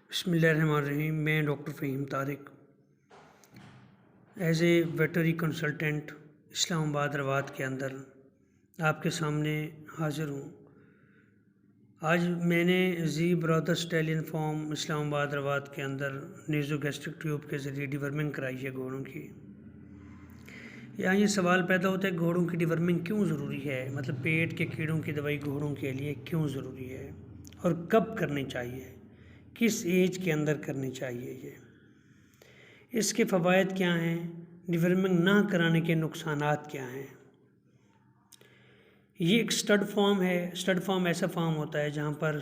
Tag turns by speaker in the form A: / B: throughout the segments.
A: बिस्मिल्लाहिर्रहमानिर्रहीम। मैं doctor Faheem Tariq as a veterinary consultant Islamabad Rawat के अंदर आपके सामने हाज़िर हूँ। आज मैंने जी brother stallion farm Islamabad Rawat के अंदर नेज़ोगैस्ट्रिक ट्यूब के ज़रिए डिवर्मिंग कराई है घोड़ों की। यहाँ ये सवाल पैदा होता है घोड़ों की डिवर्मिंग क्यों ज़रूरी है, मतलब पेट के कीड़ों की दवाई घोड़ों के लिए क्यों ज़रूरी है और कब करनी चाहिए, किस एज के अंदर करनी चाहिए, इसके फ़वाइद क्या हैं, डिवर्मिंग ना कराने के नुकसानात क्या हैं। ये एक स्टड फार्म है। स्टड फार्म ऐसा फार्म होता है जहाँ पर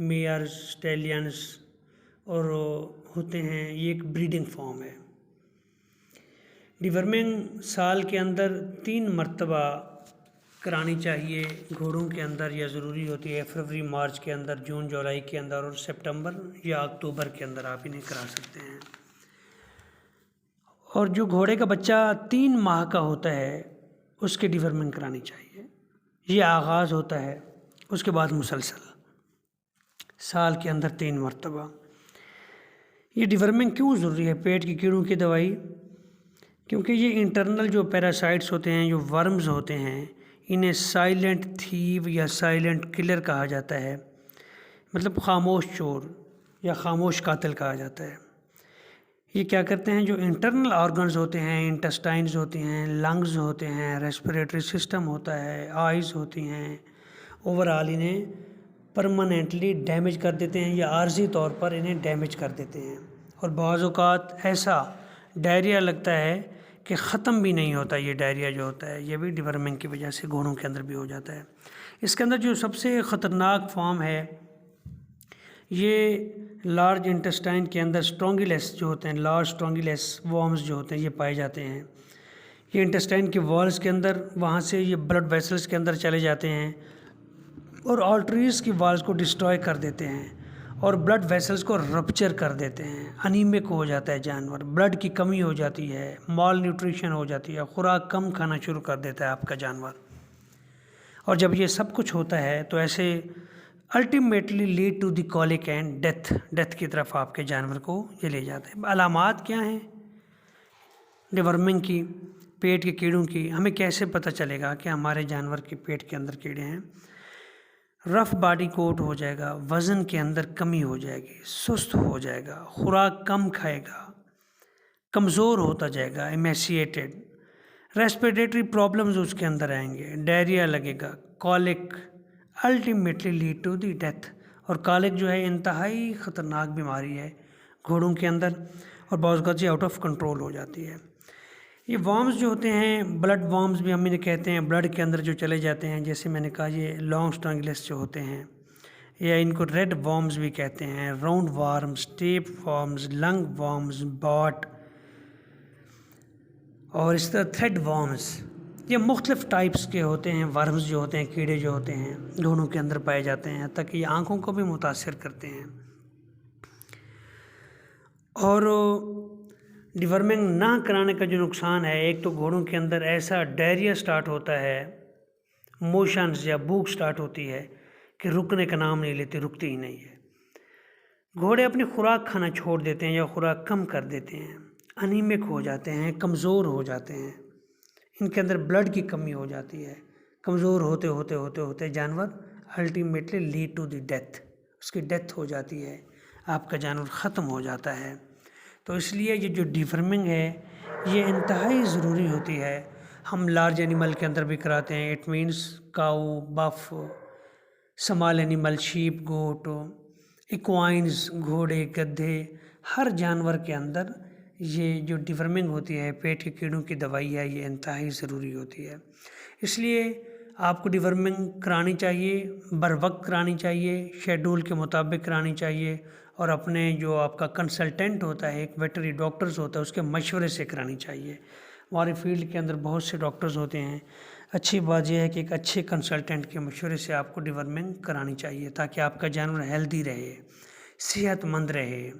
A: मेयर्स, स्टैलियंस और होते हैं। ये एक ब्रीडिंग फार्म है। डिवर्मिंग साल के अंदर 3 मरतबा करानी चाहिए घोड़ों के अंदर, या ज़रूरी होती है फरवरी मार्च के अंदर, जून जुलाई के अंदर और सितंबर या अक्टूबर के अंदर आप इन्हें करा सकते हैं। और जो घोड़े का बच्चा 3 माह का होता है उसकी डिवर्मिंग करानी चाहिए। ये आगाज़ होता है, उसके बाद मुसलसल साल के अंदर 3 मरतबा। ये डिवर्मिंग क्यों ज़रूरी है, पेट की कीड़ों की दवाई, क्योंकि ये इंटरनल जो पैरासाइट्स होते हैं, जो वर्म्स होते हैं, इन्हें साइलेंट थीव या साइलेंट किलर कहा जाता है। मतलब खामोश चोर या खामोश कातिल कहा जाता है। ये क्या करते हैं, जो इंटरनल ऑर्गन्स होते हैं, इंटेस्टाइन्स होते हैं, लंग्स होते हैं, रेस्पिरेटरी सिस्टम होता है, आइज़ होती हैं, ओवरऑल इन्हें परमानेंटली डैमेज कर देते हैं या आर्जी तौर पर इन्हें डैमेज कर देते हैं। और बाज़ औक़ात ऐसा डायरिया लगता है कि ख़त्म भी नहीं होता। ये डायरिया जो होता है ये भी डिवर्मिंग की वजह से घोड़ों के अंदर भी हो जाता है। इसके अंदर जो सबसे ख़तरनाक फॉर्म है, ये लार्ज इंटेस्टाइन के अंदर स्ट्रोंगिलेस जो होते हैं, लार्ज स्ट्रोंगिलेस वॉर्म्स जो होते हैं, ये पाए जाते हैं। ये इंटेस्टाइन के वॉल्स के अंदर, वहाँ से ये ब्लड वेसल्स के अंदर चले जाते हैं और आर्टरीज की वॉल्स को डिस्ट्रॉय कर देते हैं और ब्लड वेसल्स को रप्चर कर देते हैं। अनीमिक हो जाता है जानवर, ब्लड की कमी हो जाती है, माल न्यूट्रिशन हो जाती है, खुराक कम खाना शुरू कर देता है आपका जानवर। और जब ये सब कुछ होता है तो ऐसे ultimately lead to the colic and death की तरफ आपके जानवर को ये ले जाता है। अलामात क्या हैं डिवर्मिंग की, पेट के कीड़ों की? हमें कैसे पता चलेगा कि हमारे जानवर के पेट के अंदर कीड़े हैं? रफ़ बॉडी कोट हो जाएगा, वज़न के अंदर कमी हो जाएगी, सुस्त हो जाएगा, खुराक कम खाएगा, कमज़ोर होता जाएगा, एमेसिएटेड, रेस्पिरेटरी प्रॉब्लम्स उसके अंदर आएंगे, डायरिया लगेगा, colic, ultimately lead to the death. और कॉलिक जो है इंतहाई ख़तरनाक बीमारी है घोड़ों के अंदर और बहुत सी आउट ऑफ कंट्रोल हो जाती है। ये वॉर्म्स जो होते हैं, ब्लड वॉर्म्स भी हम इन्हें कहते हैं, ब्लड के अंदर जो चले जाते हैं, जैसे मैंने कहा ये लॉन्ग स्ट्रैंगुलस जो होते हैं, या इनको रेड वॉर्म्स भी कहते हैं, round worms, tape worms, lung worms, bot और इस तरह थ्रेड वॉर्म्स। ये मुख्तलिफ़ टाइप्स के होते हैं वर्म्स जो होते हैं, कीड़े जो होते हैं घोड़ों के अंदर पाए जाते हैं, ताकि ये आँखों को भी मुतासिर करते हैं। और डिवर्मिंग ना कराने का जो नुकसान है, एक तो घोड़ों के अंदर ऐसा डायरिया स्टार्ट होता है, मोशंस या भूख स्टार्ट होती है कि रुकने का नाम नहीं लेती, रुकती ही नहीं है। घोड़े अपनी खुराक खाना छोड़ देते हैं या खुराक कम कर देते हैं, अनीमिक हो जाते हैं, कमज़ोर हो जाते हैं, इनके अंदर ब्लड की कमी हो जाती है। कमज़ोर होते होते होते होते जानवर ultimately lead to the death, उसकी डेथ हो जाती है, आपका जानवर ख़त्म हो जाता है। तो इसलिए ये जो डिवर्मिंग है ये इंतहाई ज़रूरी होती है। हम लार्ज एनिमल के अंदर भी कराते हैं। It means cow, buff, small animal, sheep, goat, equines, घोड़े, गधे, हर जानवर के अंदर ये जो डिवर्मिंग होती है, पेट के कीड़ों की दवाई है, ये इंतहाई ज़रूरी होती है। इसलिए आपको डिवर्मिंग करानी चाहिए, बर वक्त करानी चाहिए, शेड्यूल के मुताबिक करानी चाहिए और अपने जो आपका कंसल्टेंट होता है, एक वेटनरी डॉक्टर्स होता है, उसके मशवरे से करानी चाहिए। हमारे फील्ड के अंदर बहुत से डॉक्टर्स होते हैं। अच्छी बात यह है कि एक अच्छे कंसल्टेंट के मशवरे से आपको डिवर्मिंग करानी चाहिए, ताकि आपका जानवर हेल्दी रहे, सेहतमंद रहे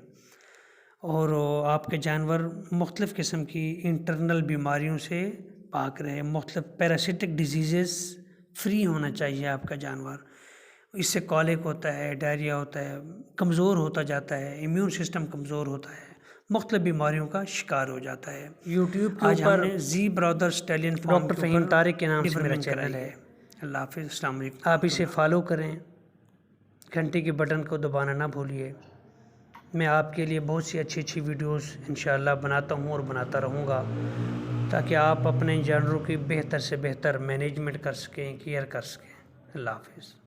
A: और आपके जानवर मुख्तलिफ़ किस्म की इंटरनल बीमारियों से पाक रहे, मुख्तलिफ़ पैरासिटिक डिजीज़ फ्री होना चाहिए आपका जानवर। इससे कॉलिक होता है, डायरिया होता है, कमज़ोर होता जाता है, इम्यून सिस्टम कमज़ोर होता है, मुख्तलिफ बीमारियों का शिकार हो जाता है।
B: यूट्यूब के
A: आज
B: ऊपर
A: हमने जी brothers Italian farm
B: doctor Faheem Tariq के नाम से मेरा
A: डिवर्मिंग
B: चैनल
A: कराई
B: है।
A: अल्लाह हाफिज़, अस्सलाम वालेकुम।
B: आप इसे फॉलो करें, घंटे के बटन को दबाना ना भूलिए। मैं आपके लिए बहुत सी अच्छी अच्छी वीडियोस इंशाअल्लाह बनाता हूँ और बनाता रहूँगा, ताकि आप अपने जानवरों की बेहतर से बेहतर मैनेजमेंट कर सकें, केयर कर सकें। अल्लाह हाफिज़।